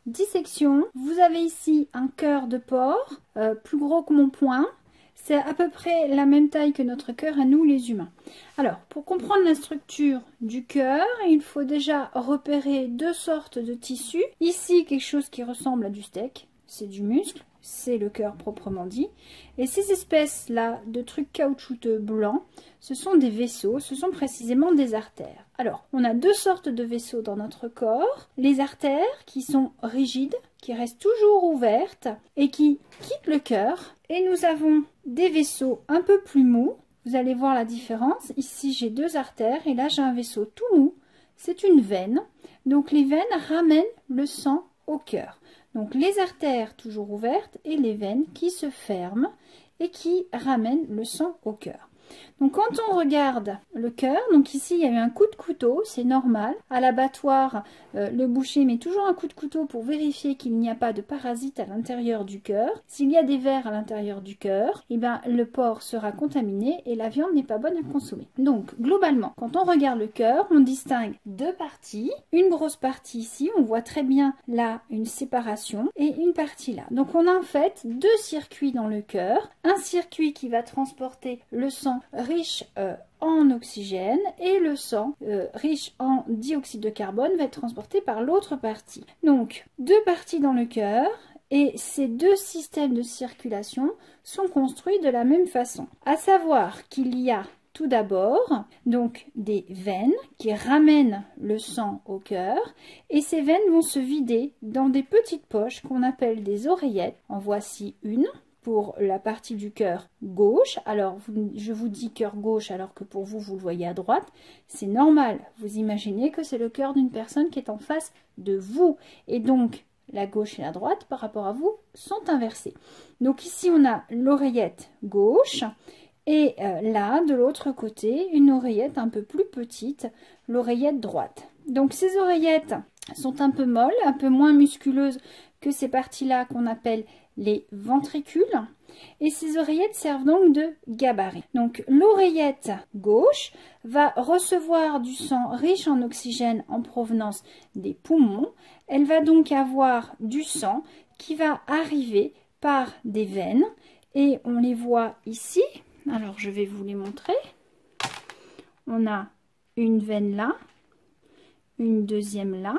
dissection. Vous avez ici un cœur de porc, plus gros que mon poing. C'est à peu près la même taille que notre cœur à nous les humains. Alors, pour comprendre la structure du cœur, il faut déjà repérer deux sortes de tissus. Ici, quelque chose qui ressemble à du steak, c'est du muscle, c'est le cœur proprement dit. Et ces espèces-là de trucs caoutchouteux blancs, ce sont des vaisseaux, ce sont précisément des artères. Alors, on a deux sortes de vaisseaux dans notre corps. Les artères qui sont rigides, qui restent toujours ouvertes et qui quittent le cœur. Et nous avons des vaisseaux un peu plus mous. Vous allez voir la différence. Ici, j'ai deux artères et là, j'ai un vaisseau tout mou. C'est une veine. Donc, les veines ramènent le sang au cœur. Donc, les artères toujours ouvertes et les veines qui se ferment et qui ramènent le sang au cœur. Donc quand on regarde le cœur, donc ici il y a eu un coup de couteau, c'est normal. À l'abattoir, le boucher met toujours un coup de couteau pour vérifier qu'il n'y a pas de parasites à l'intérieur du cœur. S'il y a des vers à l'intérieur du cœur, eh ben, le porc sera contaminé et la viande n'est pas bonne à consommer. Donc globalement, quand on regarde le cœur, on distingue deux parties. Une grosse partie ici, on voit très bien là une séparation et une partie là. Donc on a en fait deux circuits dans le cœur. Un circuit qui va transporter le sang riche en oxygène et le sang riche en dioxyde de carbone va être transporté par l'autre partie. Donc deux parties dans le cœur et ces deux systèmes de circulation sont construits de la même façon. À savoir qu'il y a tout d'abord donc des veines qui ramènent le sang au cœur et ces veines vont se vider dans des petites poches qu'on appelle des oreillettes. En voici une pour la partie du cœur gauche. Alors, je vous dis cœur gauche alors que pour vous, vous le voyez à droite. C'est normal. Vous imaginez que c'est le cœur d'une personne qui est en face de vous. Et donc, la gauche et la droite, par rapport à vous, sont inversées. Donc ici, on a l'oreillette gauche. Et là, de l'autre côté, une oreillette un peu plus petite, l'oreillette droite. Donc, ces oreillettes sont un peu molles, un peu moins musculeuses que ces parties-là qu'on appelle les ventricules. Et ces oreillettes servent donc de gabarit. Donc l'oreillette gauche va recevoir du sang riche en oxygène en provenance des poumons. Elle va donc avoir du sang qui va arriver par des veines. Et on les voit ici. Alors je vais vous les montrer. On a une veine là, une deuxième là,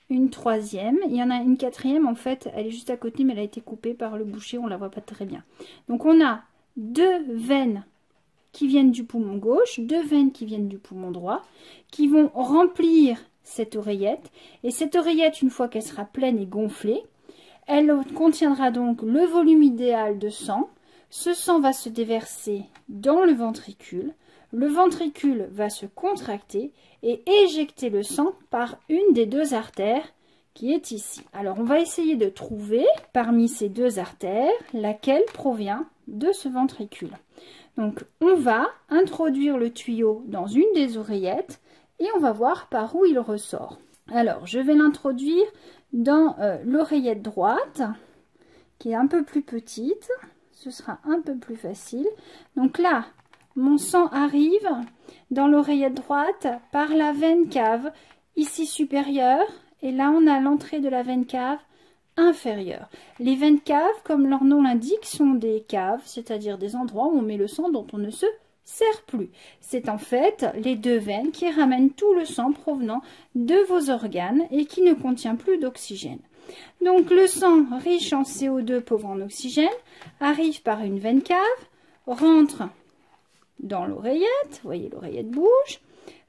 une troisième, il y en a une quatrième, en fait, elle est juste à côté, mais elle a été coupée par le boucher, on la voit pas très bien. Donc on a deux veines qui viennent du poumon gauche, deux veines qui viennent du poumon droit, qui vont remplir cette oreillette. Et cette oreillette, une fois qu'elle sera pleine et gonflée, elle contiendra donc le volume idéal de sang. Ce sang va se déverser dans le ventricule va se contracter et éjecter le sang par une des deux artères qui est ici. Alors on va essayer de trouver parmi ces deux artères laquelle provient de ce ventricule. Donc on va introduire le tuyau dans une des oreillettes et on va voir par où il ressort. Alors je vais l'introduire dans l'oreillette droite qui est un peu plus petite. Ce sera un peu plus facile. Donc là, mon sang arrive dans l'oreillette droite par la veine cave, ici supérieure, et là on a l'entrée de la veine cave inférieure. Les veines caves, comme leur nom l'indique, sont des caves, c'est-à-dire des endroits où on met le sang dont on ne se sert plus. C'est en fait les deux veines qui ramènent tout le sang provenant de vos organes et qui ne contient plus d'oxygène. Donc le sang riche en CO2 pauvre en oxygène arrive par une veine cave, rentre dans l'oreillette, vous voyez l'oreillette bouge,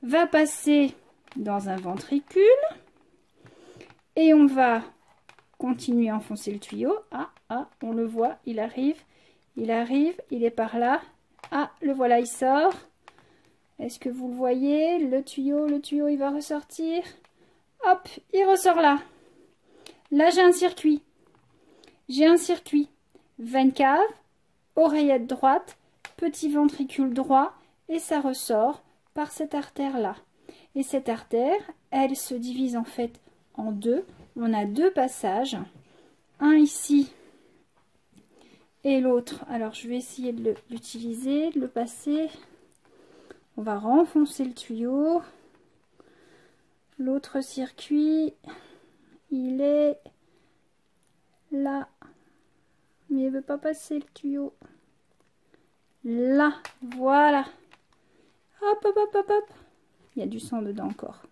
va passer dans un ventricule et on va continuer à enfoncer le tuyau. On le voit, il arrive, il est par là. Le voilà, il sort. Est-ce que vous le voyez? Le tuyau, il va ressortir. Hop, il ressort là. Là, j'ai un circuit. Veine cave, oreillette droite, petit ventricule droit et ça ressort par cette artère-là. Et cette artère, elle se divise en fait en deux. On a deux passages, un ici et l'autre. Alors, je vais essayer de l'utiliser, de le passer. On va renfoncer le tuyau. L'autre circuit, Il est là. Mais il veut pas passer le tuyau. Là, voilà. Hop, hop, hop, hop, hop. Il y a du sang dedans encore.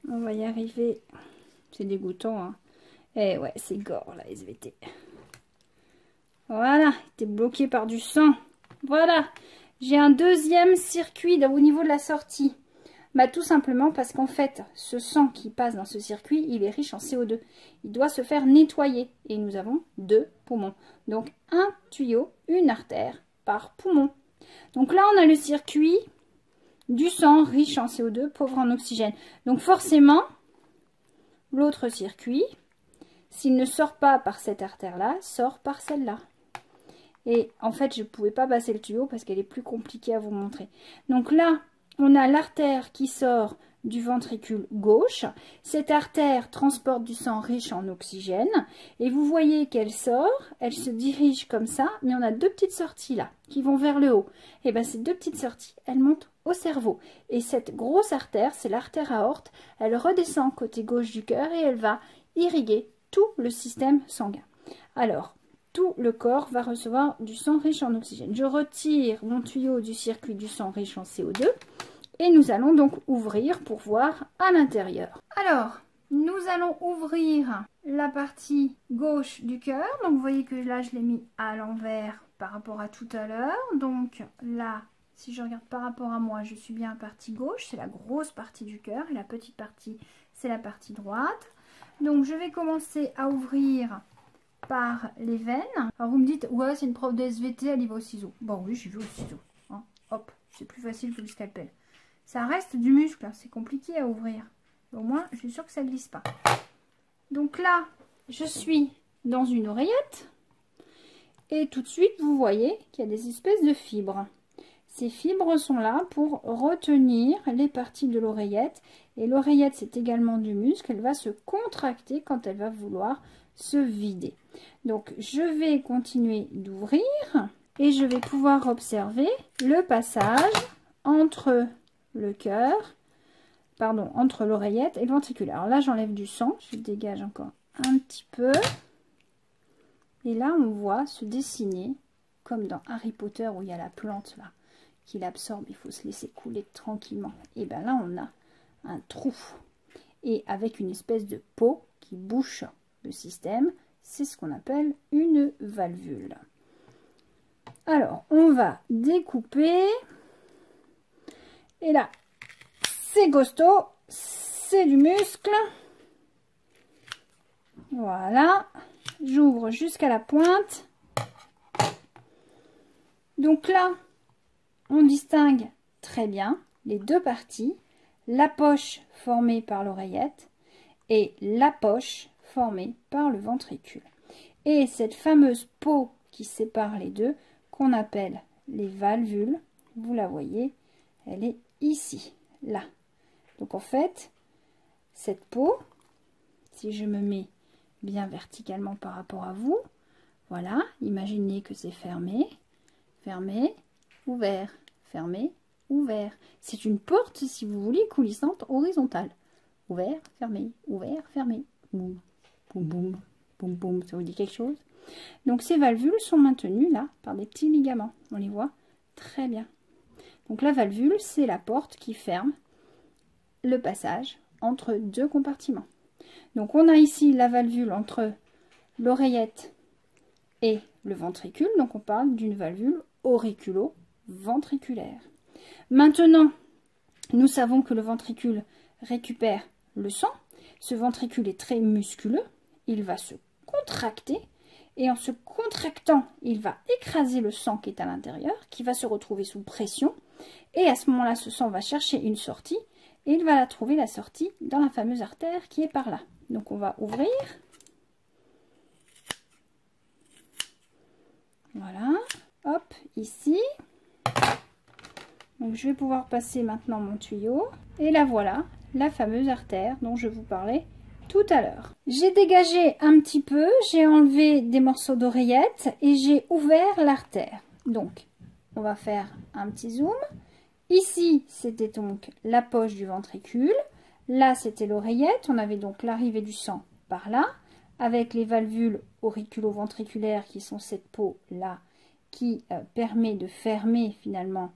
On va y arriver. C'est dégoûtant, hein. Eh ouais, c'est gore, la SVT. Voilà, il était bloqué par du sang. Voilà, j'ai un deuxième circuit au niveau de la sortie. Bah, tout simplement parce qu'en fait, ce sang qui passe dans ce circuit, il est riche en CO2. Il doit se faire nettoyer. Et nous avons 2 poumons. Donc, un tuyau, une artère par poumon. Donc là, on a le circuit du sang riche en CO2, pauvre en oxygène. Donc forcément, l'autre circuit, s'il ne sort pas par cette artère-là, sort par celle-là. Et en fait, je ne pouvais pas passer le tuyau parce qu'elle est plus compliquée à vous montrer. Donc là, on a l'artère qui sort du ventricule gauche. Cette artère transporte du sang riche en oxygène. Et vous voyez qu'elle sort, elle se dirige comme ça, mais on a 2 petites sorties là, qui vont vers le haut. Et bien ces 2 petites sorties, elles montent au cerveau. Et cette grosse artère, c'est l'artère aorte, elle redescend côté gauche du cœur et elle va irriguer tout le système sanguin. Alors, tout le corps va recevoir du sang riche en oxygène. Je retire mon tuyau du circuit du sang riche en CO2 et nous allons donc ouvrir pour voir à l'intérieur. Alors, nous allons ouvrir la partie gauche du cœur. Donc, vous voyez que là, je l'ai mis à l'envers par rapport à tout à l'heure. Donc là, si je regarde par rapport à moi, je suis bien à la partie gauche. C'est la grosse partie du cœur et la petite partie, c'est la partie droite. Donc, je vais commencer à ouvrir par les veines. Alors vous me dites, ouais, c'est une prof de SVT, elle y va au ciseau. Bon oui, j'y vais au ciseau. Hein. Hop, c'est plus facile que le scalpel. Ça reste du muscle, hein. C'est compliqué à ouvrir. Au moins, je suis sûre que ça ne glisse pas. Donc là, je suis dans une oreillette. Et tout de suite, vous voyez qu'il y a des espèces de fibres. Ces fibres sont là pour retenir les parties de l'oreillette. Et l'oreillette, c'est également du muscle. Elle va se contracter quand elle va vouloir se vider. Donc, je vais continuer d'ouvrir et je vais pouvoir observer le passage entre le cœur, pardon, entre l'oreillette et le ventricule. Alors là, j'enlève du sang. Je dégage encore un petit peu. Et là, on voit se dessiner, comme dans Harry Potter où il y a la plante là, qui l'absorbe, il faut se laisser couler tranquillement. Et bien là, on a un trou. Et avec une espèce de peau qui bouche le système, c'est ce qu'on appelle une valvule. Alors, on va découper. Et là, c'est costaud, c'est du muscle. Voilà. J'ouvre jusqu'à la pointe. Donc là, on distingue très bien les 2 parties. La poche formée par l'oreillette et la poche formée par le ventricule. Et cette fameuse peau qui sépare les deux, qu'on appelle les valvules, vous la voyez, elle est ici, là. Donc en fait, cette peau, si je me mets bien verticalement par rapport à vous, voilà, imaginez que c'est fermé, fermé, ouvert, fermé, ouvert. C'est une porte, si vous voulez, coulissante horizontale. Ouvert, fermé, boum, boum, boum, boum, boum, ça vous dit quelque chose? Donc ces valvules sont maintenues là par des petits ligaments, on les voit très bien. Donc la valvule, c'est la porte qui ferme le passage entre 2 compartiments. Donc on a ici la valvule entre l'oreillette et le ventricule, donc on parle d'une valvule auriculo-ventriculaire. Maintenant, nous savons que le ventricule récupère le sang. Ce ventricule est très musculeux, il va se contracter et en se contractant, il va écraser le sang qui est à l'intérieur, qui va se retrouver sous pression et à ce moment-là, ce sang va chercher une sortie et il va la trouver, la sortie, dans la fameuse artère qui est par là. Donc on va ouvrir. Voilà, hop, ici. Donc je vais pouvoir passer maintenant mon tuyau et la voilà, la fameuse artère dont je vous parlais tout à l'heure. J'ai dégagé un petit peu, j'ai enlevé des morceaux d'oreillette et j'ai ouvert l'artère. Donc on va faire un petit zoom. Ici c'était donc la poche du ventricule Là, c'était l'oreillette. On avait donc l'arrivée du sang par là, avec les valvules auriculo-ventriculaires qui sont cette peau-là, qui permet de fermer finalement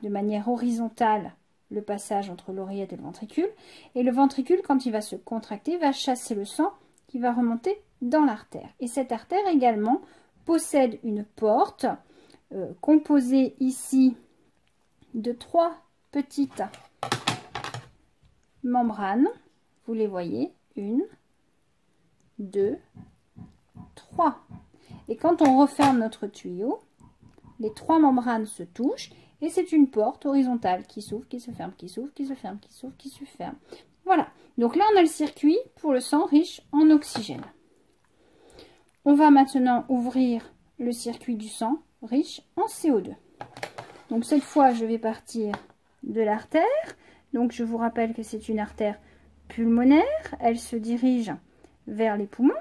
de manière horizontale le passage entre l'oreillette et le ventricule. Et le ventricule, quand il va se contracter, va chasser le sang qui va remonter dans l'artère. Et cette artère également possède une porte composée ici de 3 petites membranes. Vous les voyez, 1, 2, 3. Et quand on referme notre tuyau, les 3 membranes se touchent et c'est une porte horizontale qui s'ouvre, qui se ferme, qui s'ouvre, qui se ferme, qui s'ouvre, qui se ferme. Voilà. Donc là, on a le circuit pour le sang riche en oxygène. On va maintenant ouvrir le circuit du sang riche en CO2. Donc cette fois, je vais partir de l'artère. Donc je vous rappelle que c'est une artère pulmonaire. Elle se dirige vers les poumons.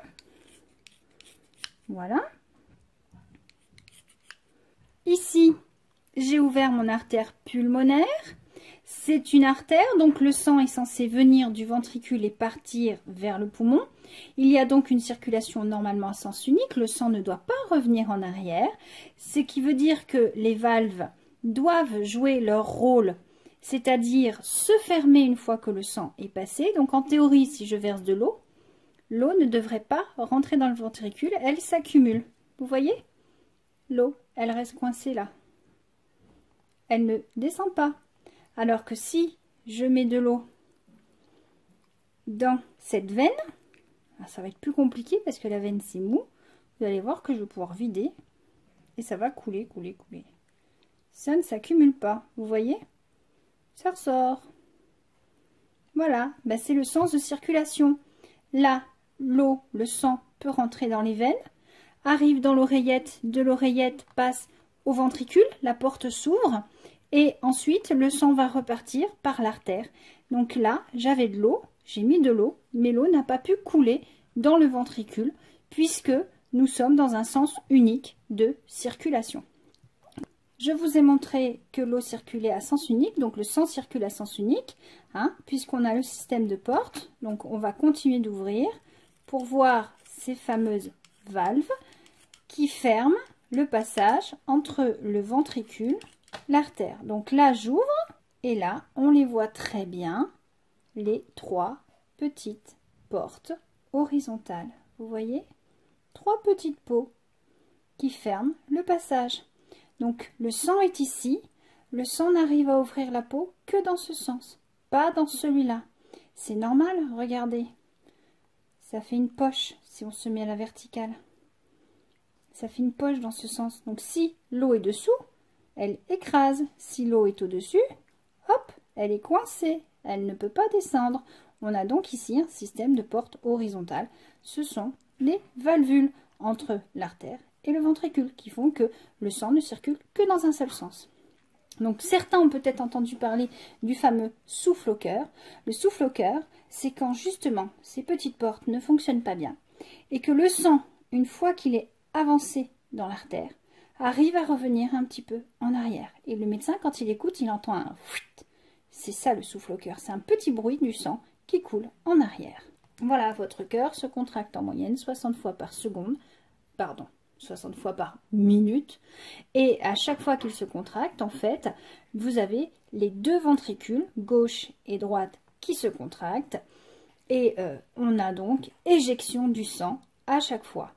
Voilà. Ici, j'ai ouvert mon artère pulmonaire. C'est une artère, donc le sang est censé venir du ventricule et partir vers le poumon. Il y a donc une circulation normalement à sens unique. Le sang ne doit pas revenir en arrière. Ce qui veut dire que les valves doivent jouer leur rôle, c'est-à-dire se fermer une fois que le sang est passé. Donc en théorie, si je verse de l'eau, l'eau ne devrait pas rentrer dans le ventricule, elle s'accumule. Vous voyez? L'eau, elle reste coincée là. Elle ne descend pas. Alors que si je mets de l'eau dans cette veine, ça va être plus compliqué parce que la veine c'est mou. Vous allez voir que je vais pouvoir vider et ça va couler, couler, couler. Ça ne s'accumule pas, vous voyez? Ça ressort. Voilà, c'est le sens de circulation. Là, l'eau, le sang peut rentrer dans les veines, arrive dans l'oreillette, de l'oreillette passe au ventricule, la porte s'ouvre. Et ensuite, le sang va repartir par l'artère. Donc là, j'avais de l'eau, j'ai mis de l'eau, mais l'eau n'a pas pu couler dans le ventricule puisque nous sommes dans un sens unique de circulation. Je vous ai montré que l'eau circulait à sens unique, donc le sang circule à sens unique, puisqu'on a le système de porte. Donc on va continuer d'ouvrir pour voir ces fameuses valves qui ferment le passage entre le ventricule l'artère. Donc là, j'ouvre et là, on les voit très bien, les 3 petites portes horizontales. Vous voyez? 3 petites peaux qui ferment le passage. Donc, le sang est ici. Le sang n'arrive à ouvrir la peau que dans ce sens, pas dans celui-là. C'est normal, regardez. Ça fait une poche si on se met à la verticale. Ça fait une poche dans ce sens. Donc, si l'eau est dessous, elle écrase. Si l'eau est au-dessus, hop, elle est coincée. Elle ne peut pas descendre. On a donc ici un système de porte horizontale. Ce sont les valvules entre l'artère et le ventricule qui font que le sang ne circule que dans un seul sens. Donc certains ont peut-être entendu parler du fameux souffle au cœur. Le souffle au cœur, c'est quand justement ces petites portes ne fonctionnent pas bien et que le sang, une fois qu'il est avancé dans l'artère, arrive à revenir un petit peu en arrière. Et le médecin, quand il écoute, il entend un fouit. C'est ça le souffle au cœur. C'est un petit bruit du sang qui coule en arrière. Voilà, votre cœur se contracte en moyenne 60 fois par seconde. Pardon, 60 fois par minute. Et à chaque fois qu'il se contracte, en fait, vous avez les 2 ventricules, gauche et droite, qui se contractent. Et on a donc éjection du sang à chaque fois.